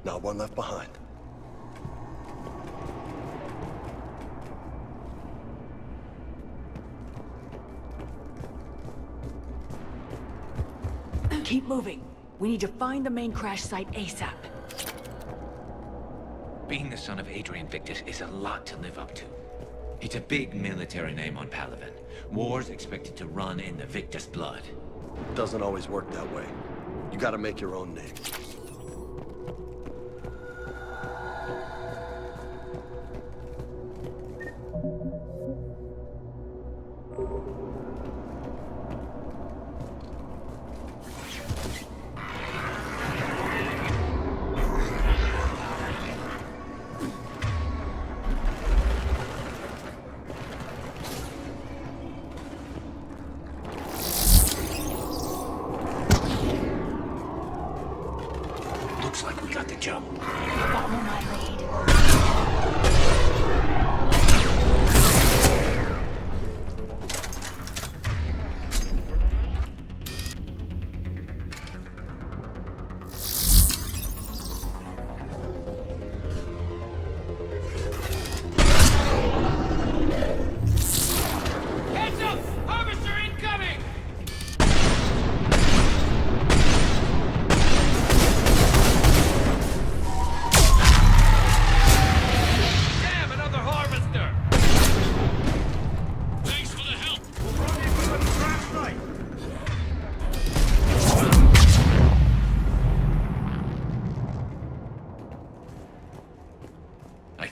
Not one left behind. Keep moving. We need to find the main crash site ASAP. Being the son of Adrian Victus is a lot to live up to. It's a big military name on Palaven. War's expected to run in the Victus blood. Doesn't always work that way. You gotta make your own name.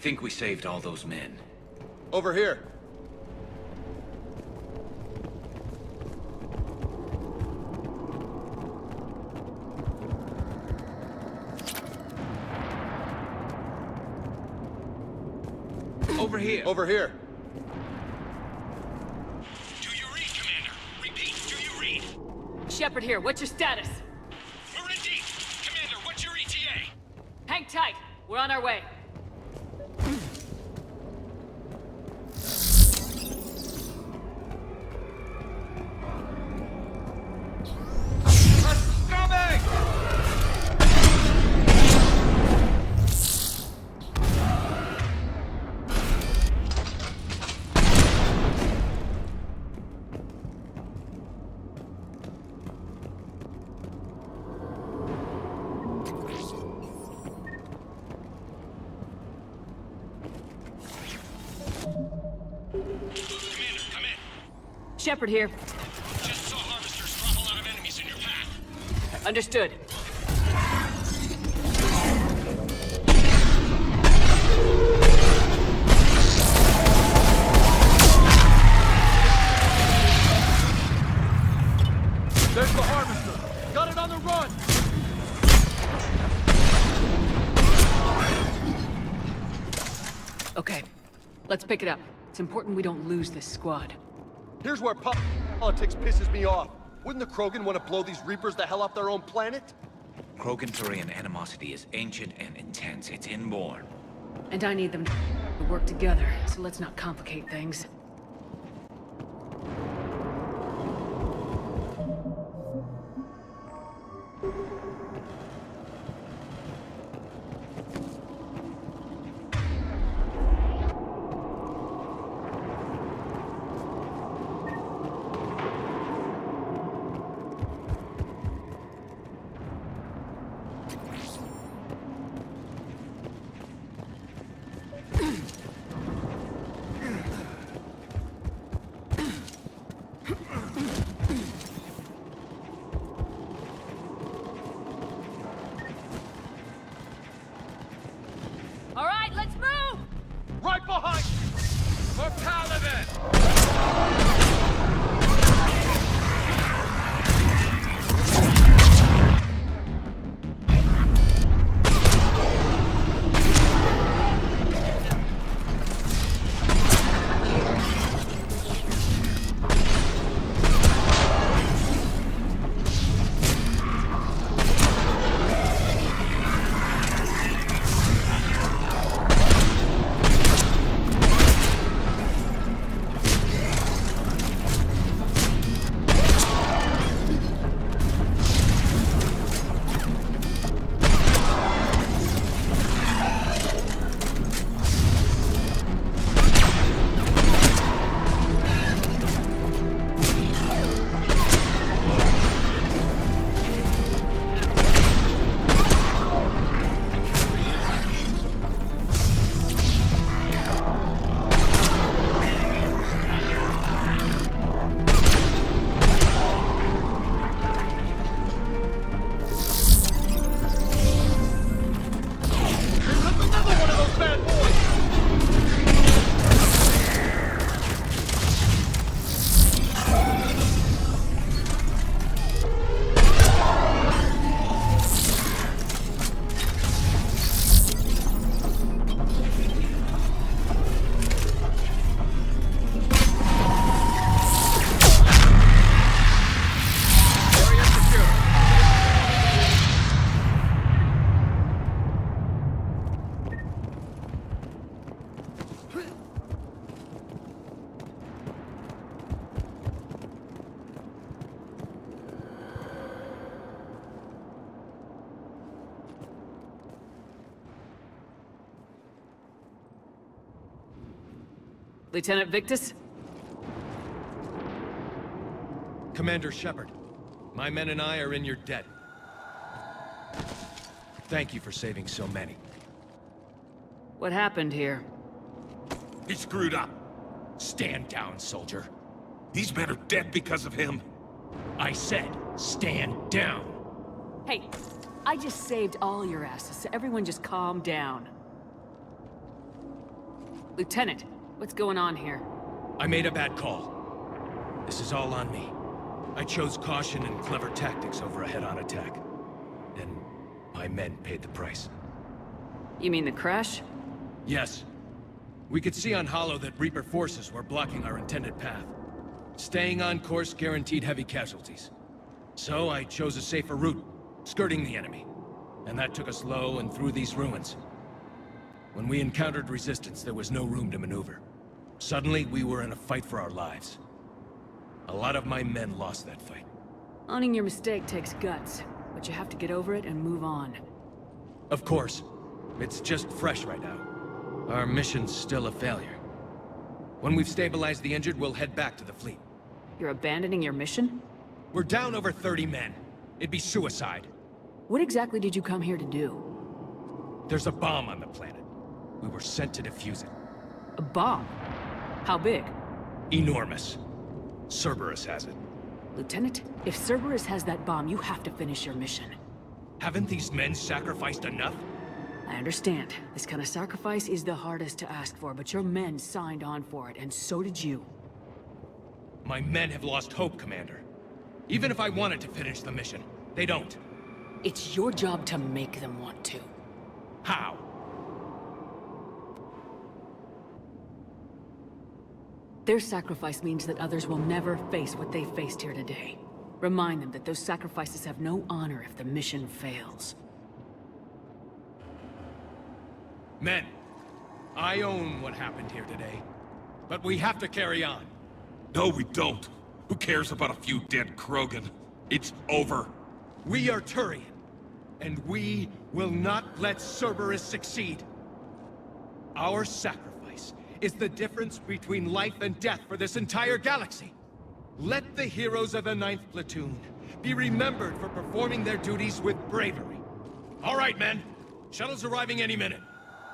think we saved all those men. Over here. Over here. Over here. Do you read, Commander? Repeat, do you read? Shepard here, what's your status? We're in deep. Commander, what's your ETA? Hang tight, we're on our way. Shepard here. Just saw harvesters drop a lot of enemies in your path. Understood. There's the harvester! Got it on the run! Okay, let's pick it up. It's important we don't lose this squad. Here's where politics pisses me off. Wouldn't the Krogan want to blow these Reapers the hell off their own planet? Krogan-Turian animosity is ancient and intense. It's inborn. And I need them to work together, so let's not complicate things. All right, let's move! Right behind you! For Paladin! Lieutenant Victus? Commander Shepard, my men and I are in your debt. Thank you for saving so many. What happened here? He screwed up. Stand down, soldier. These men are dead because of him. I said, stand down. Hey, I just saved all your asses, so everyone just calm down. Lieutenant, what's going on here? I made a bad call. This is all on me. I chose caution and clever tactics over a head-on attack. And my men paid the price. You mean the crash? Yes. We could see on Hollow that Reaper forces were blocking our intended path. Staying on course guaranteed heavy casualties. So I chose a safer route, skirting the enemy. And that took us low and through these ruins. When we encountered resistance, there was no room to maneuver. Suddenly, we were in a fight for our lives. A lot of my men lost that fight. Owning your mistake takes guts, but you have to get over it and move on. Of course. It's just fresh right now. Our mission's still a failure. When we've stabilized the injured, we'll head back to the fleet. You're abandoning your mission? We're down over 30 men. It'd be suicide. What exactly did you come here to do? There's a bomb on the planet. We were sent to defuse it. A bomb? How big? Enormous. Cerberus has it. Lieutenant, if Cerberus has that bomb, you have to finish your mission. Haven't these men sacrificed enough? I understand. This kind of sacrifice is the hardest to ask for, but your men signed on for it, and so did you. My men have lost hope, Commander. Even if I wanted to finish the mission, they don't. It's your job to make them want to. How? Their sacrifice means that others will never face what they faced here today. Remind them that those sacrifices have no honor if the mission fails. Men, I own what happened here today. But we have to carry on. No, we don't. Who cares about a few dead Krogan? It's over. We are Turian, and we will not let Cerberus succeed. Our sacrifice is the difference between life and death for this entire galaxy. Let the heroes of the 9th Platoon be remembered for performing their duties with bravery. All right, men. Shuttle's arriving any minute.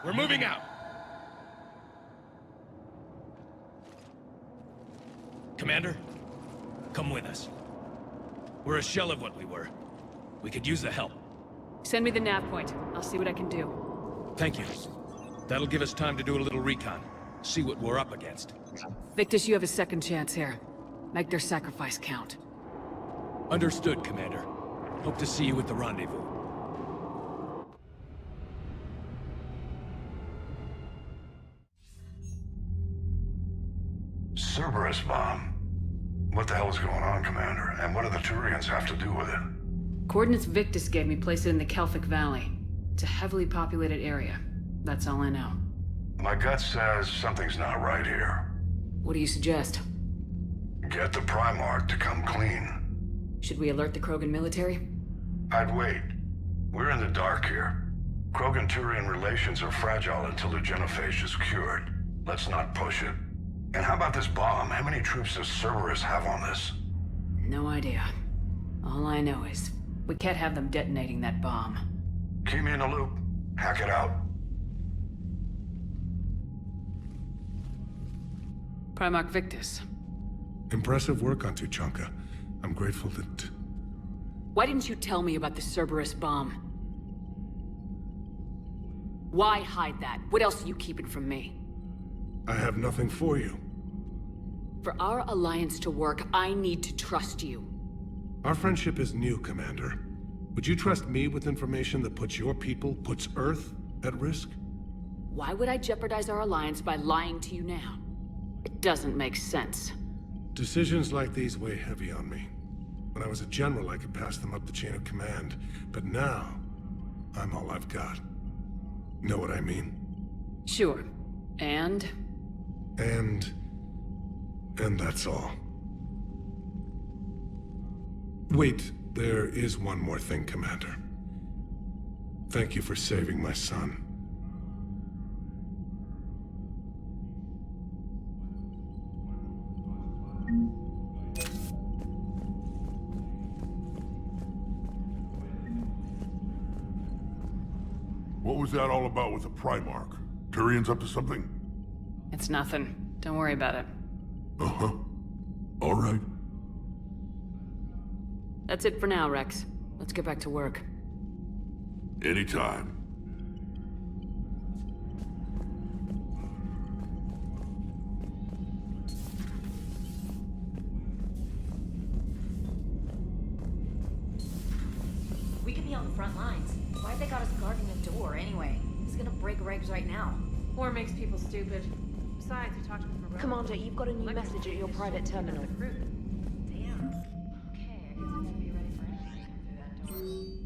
We're moving out. Commander, come with us. We're a shell of what we were. We could use the help. Send me the nav point. I'll see what I can do. Thank you. That'll give us time to do a little recon. See what we're up against. Victus, you have a second chance here. Make their sacrifice count. Understood, Commander. Hope to see you at the rendezvous. Cerberus bomb. What the hell is going on, Commander? And what do the Turians have to do with it? Coordinates Victus gave me place it in the Kelphic Valley. It's a heavily populated area. That's all I know. My gut says something's not right here. What do you suggest? Get the Primarch to come clean. Should we alert the Krogan military? I'd wait. We're in the dark here. Krogan-Turian relations are fragile until the genophage is cured. Let's not push it. And how about this bomb? How many troops does Cerberus have on this? No idea. All I know is, we can't have them detonating that bomb. Keep me in the loop. Hack it out. Primarch Victus. Impressive work on Tuchanka. I'm grateful that... Why didn't you tell me about the Cerberus bomb? Why hide that? What else are you keeping from me? I have nothing for you. For our alliance to work, I need to trust you. Our friendship is new, Commander. Would you trust me with information that puts your people, puts Earth, at risk? Why would I jeopardize our alliance by lying to you now? It doesn't make sense. Decisions like these weigh heavy on me. When I was a general, I could pass them up the chain of command. But now, I'm all I've got. Know what I mean? Sure. And that's all. Wait, there is one more thing, Commander. Thank you for saving my son. What was that all about with the Primarch? Turians up to something? it's nothing. Don't worry about it. Uh-huh. All right. That's it for now, Rex. Let's get back to work. Anytime. front lines. Why'd they got us guarding the door anyway? He's gonna break regs right now. Or makes people stupid. Besides, we talked to him for Commander, you've got a new message at your private terminal. Damn. Okay, I guess I gotta be ready for anything through that door.